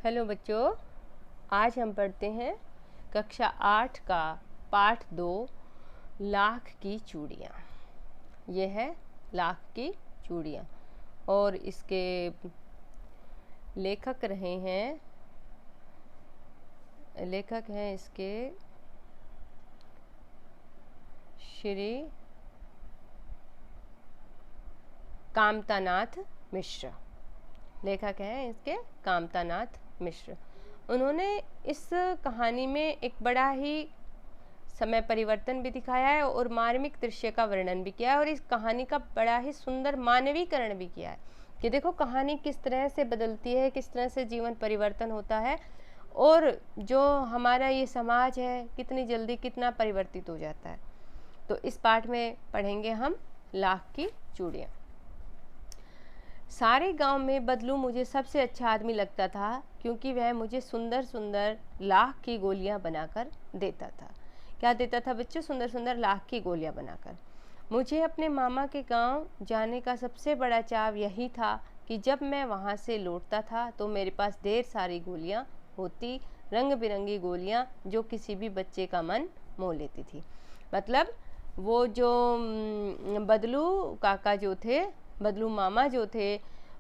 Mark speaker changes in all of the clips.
Speaker 1: Hello बच्चों, आज हम पढ़ते हैं कक्षा 8 का पाठ 2 लाख की चूड़ियाँ। ये है लाख की चूड़ियाँ और इसके लेखक हैं इसके श्री कामतानाथ मिश्र। लेखक हैं इसके कामतानाथ मिश्र। उन्होंने इस कहानी में एक बड़ा ही समय परिवर्तन भी दिखाया है और मार्मिक दृश्य का वर्णन भी किया है और इस कहानी का बड़ा ही सुंदर मानवीकरण भी किया है कि देखो कहानी किस तरह से बदलती है, किस तरह से जीवन परिवर्तन होता है और जो हमारा ये समाज है कितनी जल्दी कितना परिवर्तित हो जाता है। तो इस पाठ में पढ़ेंगे हम लाख की चूड़ियाँ। सारे गांव में बदलू मुझे सबसे अच्छा आदमी लगता था क्योंकि वह मुझे सुंदर सुंदर लाख की गोलियां बनाकर देता था। क्या देता था बच्चों? सुंदर सुंदर लाख की गोलियां बनाकर। मुझे अपने मामा के गांव जाने का सबसे बड़ा चाव यही था कि जब मैं वहां से लौटता था तो मेरे पास ढेर सारी गोलियां होती, रंग बिरंगी गोलियां जो किसी भी बच्चे का मन मोह लेती थी। मतलब वो जो बदलू काका जो थे, बदलू मामा जो थे,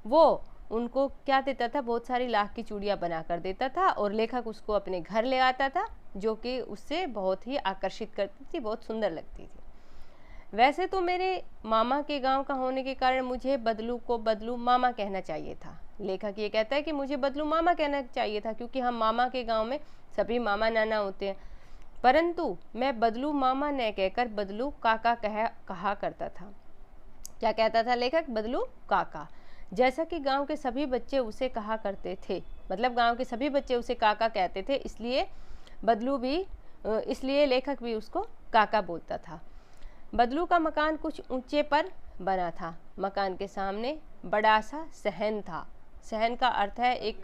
Speaker 1: वो उनको क्या देता था? बहुत सारी लाख की चूड़ियाँ बना कर देता था और लेखक उसको अपने घर ले आता था जो कि उससे बहुत ही आकर्षित करती थी, बहुत सुंदर लगती थी। वैसे तो मेरे मामा के गांव का होने के कारण मुझे बदलू को बदलू मामा कहना चाहिए था। लेखक ये कहता है कि मुझे बदलू मामा कहना चाहिए था क्योंकि हम मामा के गाँव में सभी मामा नाना होते हैं, परंतु मैं बदलू मामा न कहकर बदलू काका कहा करता था। क्या कहता था लेखक? बदलू काका। जैसा कि गांव के सभी बच्चे उसे कहा करते थे, मतलब गांव के सभी बच्चे उसे काका कहते थे, इसलिए लेखक भी उसको काका बोलता था। बदलू का मकान कुछ ऊंचे पर बना था। मकान के सामने बड़ा सा सहन था। सहन का अर्थ है एक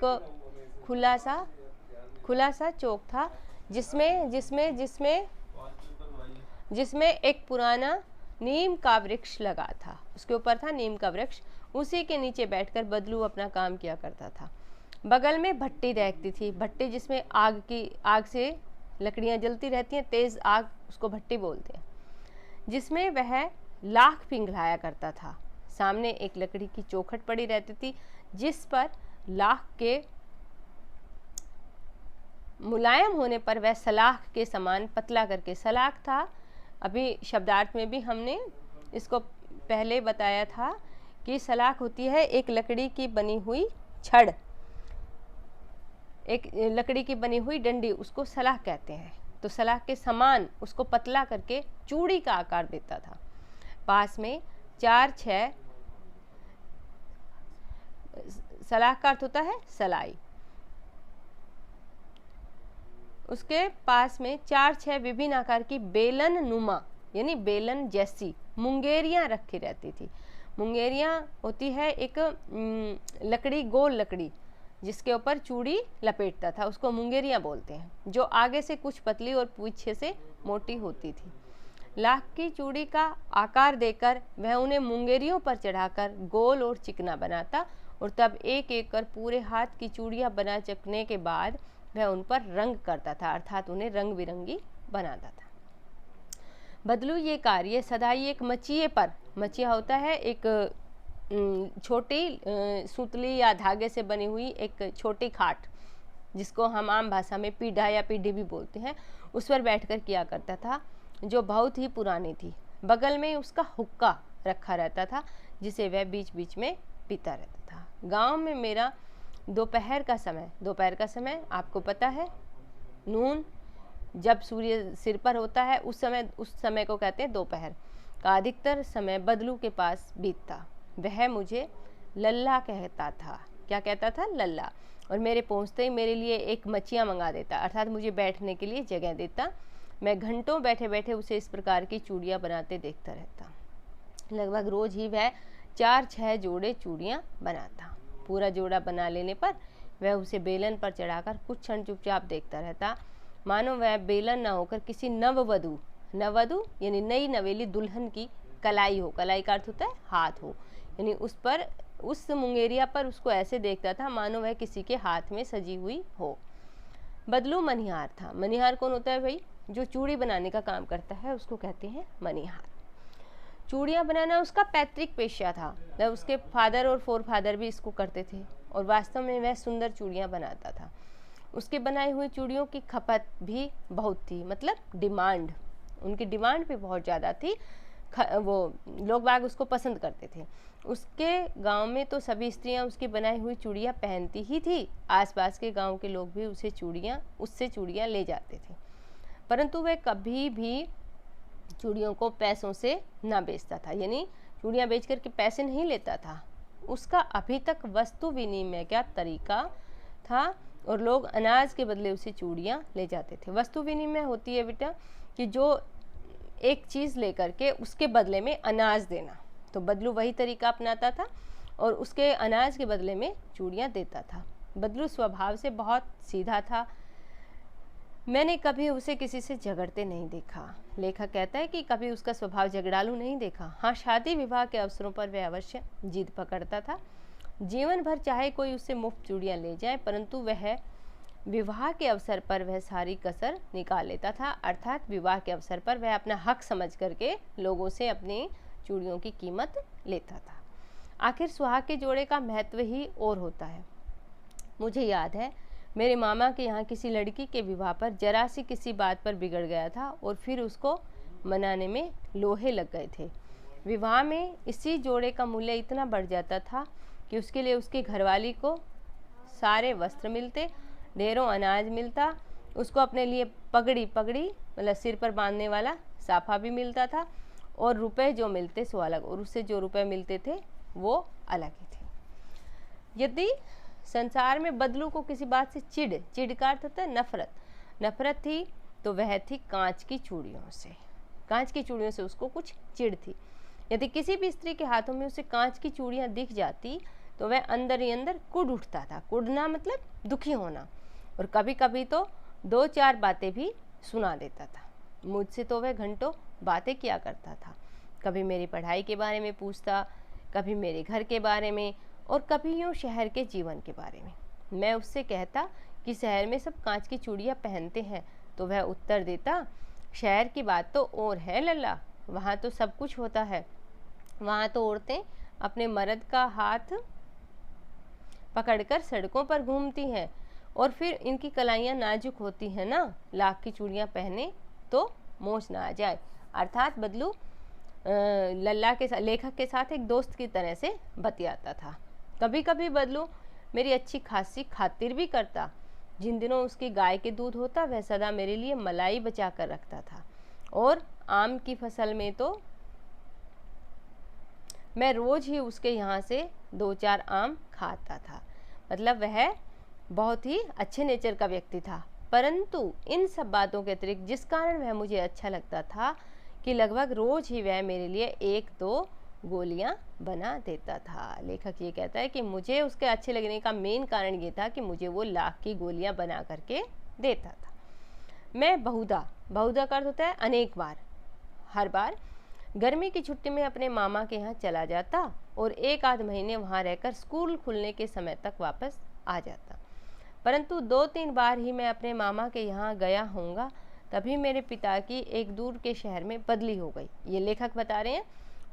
Speaker 1: खुला सा चौक था जिसमें जिसमें जिसमें जिसमें एक पुराना नीम का वृक्ष लगा था। उसके ऊपर था नीम का वृक्ष। उसी के नीचे बैठकर बदलू अपना काम किया करता था। बगल में भट्टी दहकती थी। भट्टी जिसमें आग से लकड़ियां जलती रहती हैं, तेज आग, उसको भट्टी बोलते हैं, जिसमें वह लाख पिघलाया करता था। सामने एक लकड़ी की चौखट पड़ी रहती थी जिस पर लाख के मुलायम होने पर वह सलाख के समान पतला करके, सलाख था, अभी शब्दार्थ में भी हमने इसको पहले बताया था कि सलाख होती है एक लकड़ी की बनी हुई छड़, एक लकड़ी की बनी हुई डंडी, उसको सलाख कहते हैं। तो सलाख के समान उसको पतला करके चूड़ी का आकार देता था। पास में 4-6, सलाख का अर्थ होता है सलाई, उसके पास में 4-6 विभिन्न आकार की बेलन नुमा यानी बेलन जैसी मुंगेरियां रखी रहती थी। मुंगेरियां होती है एक लकड़ी, गोल लकड़ी जिसके ऊपर चूड़ी लपेटता था, उसको मुंगेरियां बोलते हैं, जो आगे से कुछ पतली और पीछे से मोटी होती थी। लाख की चूड़ी का आकार देकर वह उन्हें मुंगेरियों पर चढ़ाकर गोल और चिकना बनाता और तब एक एक कर पूरे हाथ की चूड़ियां बना चुकने के बाद वह उन पर रंग करता था, अर्थात उन्हें रंग बिरंगी बनाता था। बदलू ये कार्य सदाई एक मचिए पर, मचिया होता है एक छोटी सूतली या धागे से बनी हुई एक छोटी खाट, जिसको हम आम भाषा में पीढ़ा या पीढ़ी भी बोलते हैं, उस पर बैठकर किया करता था, जो बहुत ही पुरानी थी। बगल में उसका हुक्का रखा रहता था जिसे वह बीच बीच में पीता रहता था। गांव में मेरा दोपहर का समय आपको पता है, नून, जब सूर्य सिर पर होता है उस समय को कहते हैं दोपहर का अधिकतर समय बदलू के पास बीतता। वह मुझे लल्ला कहता था। क्या कहता था? लल्ला। और मेरे पहुंचते ही मेरे लिए एक मचिया मंगा देता, अर्थात मुझे बैठने के लिए जगह देता। मैं घंटों बैठे बैठे उसे इस प्रकार की चूड़ियाँ बनाते देखता रहता। लगभग रोज ही वह 4-6 जोड़े चूड़ियाँ बनाता। पूरा जोड़ा बना लेने पर वह उसे बेलन पर चढ़ाकर कुछ क्षण चुपचाप देखता रहता, मानो वह बेलन न होकर किसी नववधु यानी नई नवेली दुल्हन की कलाई हो। कलाई का अर्थ होता है हाथ हो, यानी उस पर उस मुंगेरिया पर उसको ऐसे देखता था मानो वह किसी के हाथ में सजी हुई हो। बदलू मनिहार था। मनिहार कौन होता है भाई? जो चूड़ी बनाने का काम करता है उसको कहते हैं मनिहार। चूड़ियाँ बनाना उसका पैतृक पेशा था, मतलब उसके फादर और फोर फादर भी इसको करते थे और वास्तव में वह सुंदर चूड़ियाँ बनाता था। उसके बनाई हुई चूड़ियों की खपत भी बहुत थी, मतलब डिमांड, उनकी डिमांड भी बहुत ज़्यादा थी। वो लोग बाग उसको पसंद करते थे। उसके गांव में तो सभी स्त्रियां उसकी बनाई हुई चूड़ियाँ पहनती ही थी। आसपास के गांव के लोग भी उससे चूड़ियाँ ले जाते थे, परंतु वह कभी भी चूड़ियों को पैसों से ना बेचता था, यानी चूड़ियाँ बेच करके पैसे नहीं लेता था। उसका अभी तक वस्तु विनिमय का तरीका था और लोग अनाज के बदले उसे चूड़ियाँ ले जाते थे। वस्तु विनिमय होती है बेटा कि जो एक चीज़ लेकर के उसके बदले में अनाज देना, तो बदलू वही तरीका अपनाता था और उसके अनाज के बदले में चूड़ियाँ देता था। बदलू स्वभाव से बहुत सीधा था। मैंने कभी उसे किसी से झगड़ते नहीं देखा। लेखक कहता है कि कभी उसका स्वभाव झगड़ालू नहीं देखा। हाँ, शादी विवाह के अवसरों पर वह अवश्य जिद पकड़ता था। जीवन भर चाहे कोई उससे मुफ्त चूड़ियाँ ले जाए, परंतु वह विवाह के अवसर पर वह सारी कसर निकाल लेता था, अर्थात विवाह के अवसर पर वह अपना हक समझ करके लोगों से अपनी चूड़ियों की कीमत लेता था। आखिर सुहाग के जोड़े का महत्व ही और होता है। मुझे याद है मेरे मामा के यहाँ किसी लड़की के विवाह पर जरा सी किसी बात पर बिगड़ गया था और फिर उसको मनाने में लोहे लग गए थे। विवाह में इसी जोड़े का मूल्य इतना बढ़ जाता था कि उसके लिए उसकी घरवाली को सारे वस्त्र मिलते, ढेरों अनाज मिलता, उसको अपने लिए पगड़ी मतलब सिर पर बांधने वाला साफा भी मिलता था और रुपए जो मिलते सो अलग, और उससे जो रुपए मिलते थे वो अलग ही थे। यदि संसार में बदलू को किसी बात से चिढ़ का अर्थ होता है नफरत थी तो वह थी कांच की चूड़ियों से। कांच की चूड़ियों से उसको कुछ चिढ़ थी। यदि किसी भी स्त्री के हाथों में उसे कांच की चूड़ियाँ दिख जाती तो वह अंदर ही अंदर कुढ़ उठता था। कुढ़ना मतलब दुखी होना, और कभी कभी तो 2-4 बातें भी सुना देता था। मुझसे तो वह घंटों बातें किया करता था। कभी मेरी पढ़ाई के बारे में पूछता, कभी मेरे घर के बारे में, और कभी यूँ शहर के जीवन के बारे में। मैं उससे कहता कि शहर में सब कांच की चूड़ियाँ पहनते हैं, तो वह उत्तर देता, शहर की बात तो और है लल्ला, वहाँ तो सब कुछ होता है। वहाँ तो औरतें अपने मर्द का हाथ पकड़कर सड़कों पर घूमती हैं, और फिर इनकी कलाइयाँ नाजुक होती हैं ना, लाख की चूड़ियाँ पहने तो मोच ना आ जाए। अर्थात बदलू लल्ला के साथ, लेखक के साथ एक दोस्त की तरह से बतियाता था। कभी कभी बदलू मेरी अच्छी खासी खातिर भी करता। जिन दिनों उसकी गाय के दूध होता वह सदा मेरे लिए मलाई बचा कर रखता था, और आम की फसल में तो मैं रोज ही उसके यहाँ से 2-4 आम खाता था। मतलब वह बहुत ही अच्छे नेचर का व्यक्ति था। परंतु इन सब बातों के अतिरिक्त जिस कारण वह मुझे अच्छा लगता था कि लगभग रोज ही वह मेरे लिए 1-2 गोलियां बना देता था। लेखक ये कहता है कि मुझे उसके अच्छे लगने का मेन कारण ये था कि मुझे वो लाख की गोलियां बना करके देता था। मैं बहुधा का अर्थ होता है अनेक बार, हर बार गर्मी की छुट्टी में अपने मामा के यहाँ चला जाता और 1-8 महीने वहाँ रहकर स्कूल खुलने के समय तक वापस आ जाता। परंतु 2-3 बार ही मैं अपने मामा के यहाँ गया होऊंगा, तभी मेरे पिता की एक दूर के शहर में बदली हो गई, ये लेखक बता रहे हैं।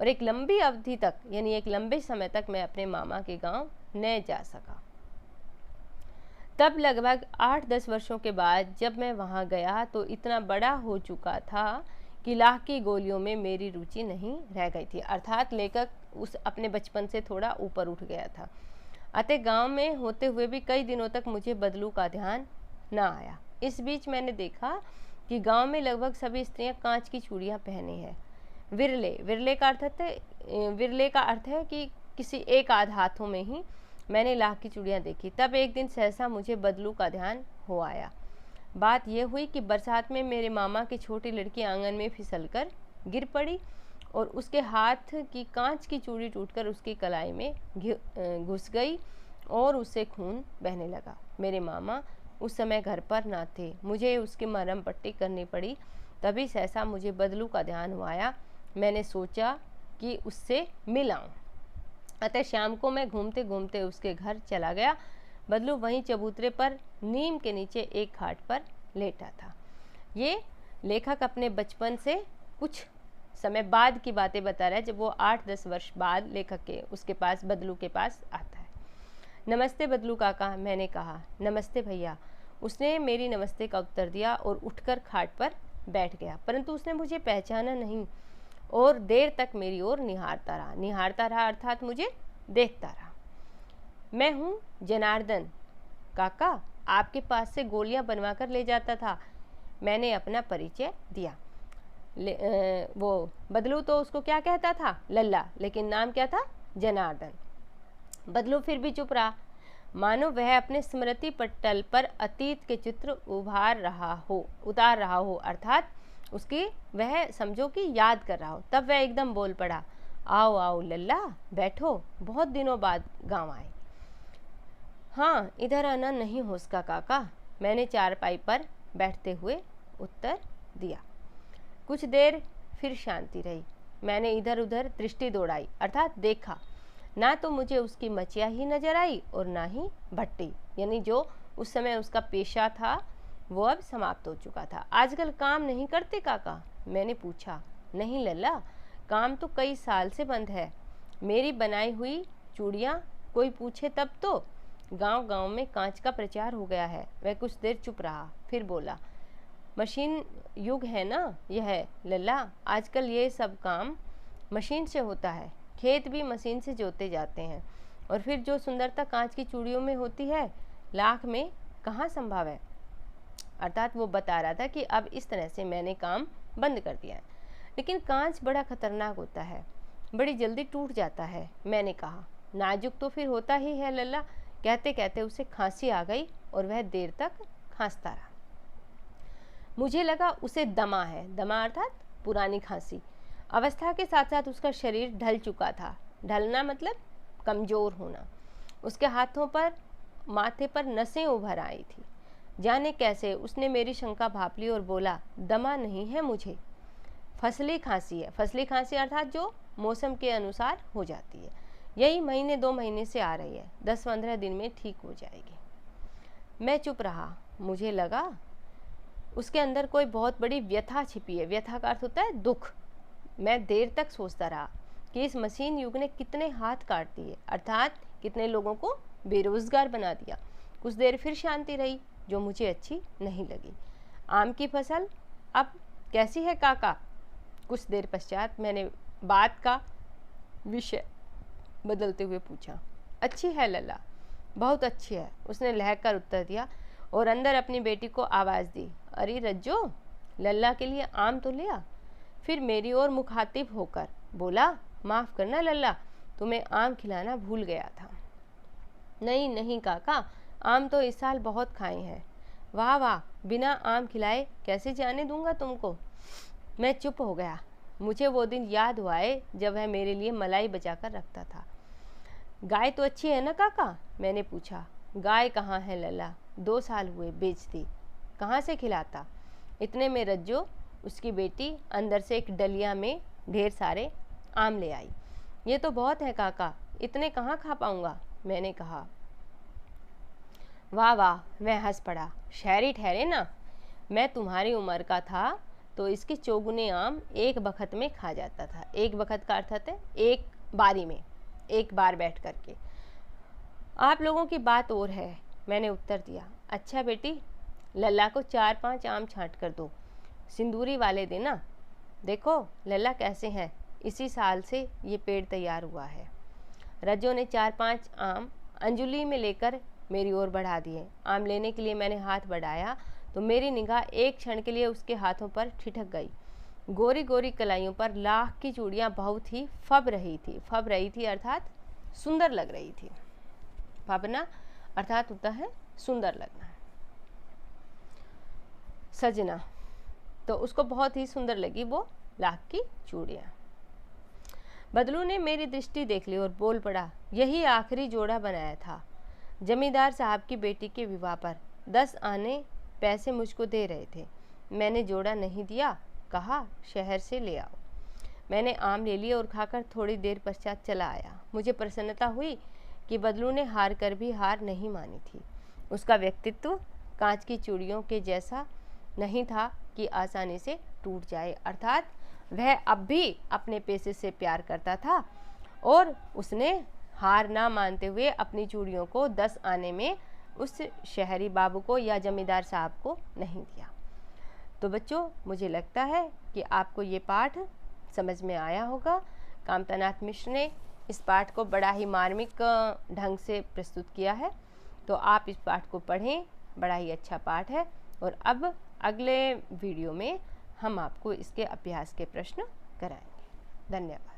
Speaker 1: और एक लंबी अवधि तक, यानी एक लंबे समय तक मैं अपने मामा के गांव न जा सका। तब लगभग 8-10 वर्षों के बाद जब मैं वहां गया तो इतना बड़ा हो चुका था कि लाख की गोलियों में मेरी रुचि नहीं रह गई थी। अर्थात लेखक उस अपने बचपन से थोड़ा ऊपर उठ गया था। अतः गांव में होते हुए भी कई दिनों तक मुझे बदलू का ध्यान न आया। इस बीच मैंने देखा कि गांव में लगभग सभी स्त्रियां कांच की चूड़ियां पहने हैं। विरले का अर्थ है कि किसी एक आध हाथों में ही मैंने लाख की चूड़ियाँ देखी। तब एक दिन सहसा मुझे बदलू का ध्यान हो आया। बात यह हुई कि बरसात में मेरे मामा की छोटी लड़की आंगन में फिसलकर गिर पड़ी और उसके हाथ की कांच की चूड़ी टूटकर उसकी कलाई में घुस गई और उससे खून बहने लगा। मेरे मामा उस समय घर पर ना थे, मुझे उसकी मरहम पट्टी करनी पड़ी। तभी सहसा मुझे बदलू का ध्यान हुआ आया। मैंने सोचा कि उससे मिल आऊं। अतः शाम को मैं घूमते घूमते उसके घर चला गया। बदलू वहीं चबूतरे पर नीम के नीचे एक खाट पर लेटा था। ये लेखक अपने बचपन से कुछ समय बाद की बातें बता रहा है, जब वो 8-10 वर्ष बाद लेखक के उसके पास बदलू के पास आता है। नमस्ते बदलू काका, मैंने कहा। नमस्ते भैया। उसने मेरी नमस्ते का उत्तर दिया और उठकर खाट पर बैठ गया, परंतु उसने मुझे पहचाना नहीं और देर तक मेरी ओर निहारता रहा अर्थात मुझे देखता रहा। मैं हूँ जनार्दन काका, आपके पास से गोलियां बनवा कर ले जाता था। मैंने अपना परिचय दिया। वो बदलू तो उसको क्या कहता था, लल्ला, लेकिन नाम क्या था, जनार्दन। बदलू फिर भी चुप रहा, मानो वह अपने स्मृति पटल पर अतीत के चित्र उतार रहा हो अर्थात उसकी वह समझो कि याद कर रहा हो। तब वह एकदम बोल पड़ा, आओ आओ लल्ला, बैठो, बहुत दिनों बाद गांव आए। हाँ, इधर आना नहीं हो उसका काका, मैंने चारपाई पर बैठते हुए उत्तर दिया। कुछ देर फिर शांति रही। मैंने इधर उधर दृष्टि दौड़ाई अर्थात देखा। ना तो मुझे उसकी मचिया ही नजर आई और ना ही भट्टी, यानी जो उस समय उसका पेशा था वो अब समाप्त हो चुका था। आजकल काम नहीं करते काका, मैंने पूछा। नहीं लल्ला, काम तो कई साल से बंद है। मेरी बनाई हुई चूड़ियाँ कोई पूछे तब तो। गांव गांव में कांच का प्रचार हो गया है। वह कुछ देर चुप रहा, फिर बोला, मशीन युग है ना यह लल्ला, आजकल ये सब काम मशीन से होता है। खेत भी मशीन से जोते जाते हैं और फिर जो सुंदरता कांच की चूड़ियों में होती है, लाख में कहाँ संभव है। अर्थात वो बता रहा था कि अब इस तरह से मैंने काम बंद कर दिया है। लेकिन कांच बड़ा खतरनाक होता है, बड़ी जल्दी टूट जाता है। मैंने कहा, नाजुक तो फिर होता ही है लल्ला। कहते कहते उसे खांसी आ गई और वह देर तक खांसता रहा। मुझे लगा उसे दमा है, दमा अर्थात पुरानी खांसी। अवस्था के साथ साथ उसका शरीर ढल चुका था। ढलना मतलब कमजोर होना। उसके हाथों पर, माथे पर नसें उभर आई थी। जाने कैसे उसने मेरी शंका भांप ली और बोला, दमा नहीं है मुझे, फसली खांसी है। फसली खांसी अर्थात जो मौसम के अनुसार हो जाती है। यही महीने 2 महीने से आ रही है, 10-15 दिन में ठीक हो जाएगी। मैं चुप रहा। मुझे लगा उसके अंदर कोई बहुत बड़ी व्यथा छिपी है। व्यथा का अर्थ होता है दुख। मैं देर तक सोचता रहा कि इस मशीन युग ने कितने हाथ काट दिए अर्थात कितने लोगों को बेरोजगार बना दिया। कुछ देर फिर शांति रही जो मुझे अच्छी नहीं लगी। आम की फसल अब कैसी है काका? कुछ देर पश्चात मैंने बात का विषय बदलते हुए पूछा। अच्छी है लल्ला, बहुत अच्छी है, उसने लहक कर उत्तर दिया और अंदर अपनी बेटी को आवाज़ दी, अरे रज्जो, लल्ला के लिए आम तो ले आ। फिर मेरी ओर मुखातिब होकर बोला, माफ़ करना लल्ला, तुम्हें आम खिलाना भूल गया था। नहीं नहीं काका, आम तो इस साल बहुत खाए हैं। वाह वाह, बिना आम खिलाए कैसे जाने दूंगा तुमको। मैं चुप हो गया। मुझे वो दिन याद हुआ है जब वह मेरे लिए मलाई बचा कर रखता था। गाय तो अच्छी है ना काका? मैंने पूछा। गाय कहाँ है लल्ला, 2 साल हुए बेच दी, कहाँ से खिलाता। इतने में रज्जो, उसकी बेटी, अंदर से एक डलिया में ढेर सारे आम ले आई। ये तो बहुत है काका, इतने कहाँ खा पाऊंगा, मैंने कहा। वाह वाह, मैं हंस पड़ा। शहरी ठहरे ना, मैं तुम्हारी उम्र का था तो इसके चौगुने आम एक बखत में खा जाता था। एक बखत का अर्थ है एक बारी में, एक बार बैठ करके। आप लोगों की बात और है, मैंने उत्तर दिया। अच्छा बेटी, लल्ला को 4-5 आम छांट कर दो, सिंदूरी वाले देना। देखो लल्ला कैसे हैं, इसी साल से ये पेड़ तैयार हुआ है। रज्जो ने 4-5 आम अंजुली में लेकर मेरी ओर बढ़ा दिए। आम लेने के लिए मैंने हाथ बढ़ाया तो मेरी निगाह एक क्षण के लिए उसके हाथों पर ठिठक गई। गोरी गोरी कलाइयों पर लाख की चूड़ियाँ बहुत ही फब रही थी अर्थात सुंदर लग रही थी। फबना अर्थात होता है सुंदर लगना, सजना। तो उसको बहुत ही सुंदर लगी वो लाख की चूड़ियाँ। बदलू ने मेरी दृष्टि देख ली और बोल पड़ा, यही आखिरी जोड़ा बनाया था। जमींदार साहब की बेटी के विवाह पर 10 आने पैसे मुझको दे रहे थे। मैंने जोड़ा नहीं दिया, कहा शहर से ले आओ। मैंने आम ले लिया और खाकर थोड़ी देर पश्चात चला आया। मुझे प्रसन्नता हुई कि बदलू ने हार कर भी हार नहीं मानी थी। उसका व्यक्तित्व कांच की चूड़ियों के जैसा नहीं था कि आसानी से टूट जाए, अर्थात वह अब भी अपने पेशे से प्यार करता था और उसने हार ना मानते हुए अपनी चूड़ियों को 10 आने में उस शहरी बाबू को या जमींदार साहब को नहीं दिया। तो बच्चों, मुझे लगता है कि आपको ये पाठ समझ में आया होगा। कामतानाथ मिश्र ने इस पाठ को बड़ा ही मार्मिक ढंग से प्रस्तुत किया है, तो आप इस पाठ को पढ़ें, बड़ा ही अच्छा पाठ है। और अब अगले वीडियो में हम आपको इसके अभ्यास के प्रश्न कराएंगे। धन्यवाद।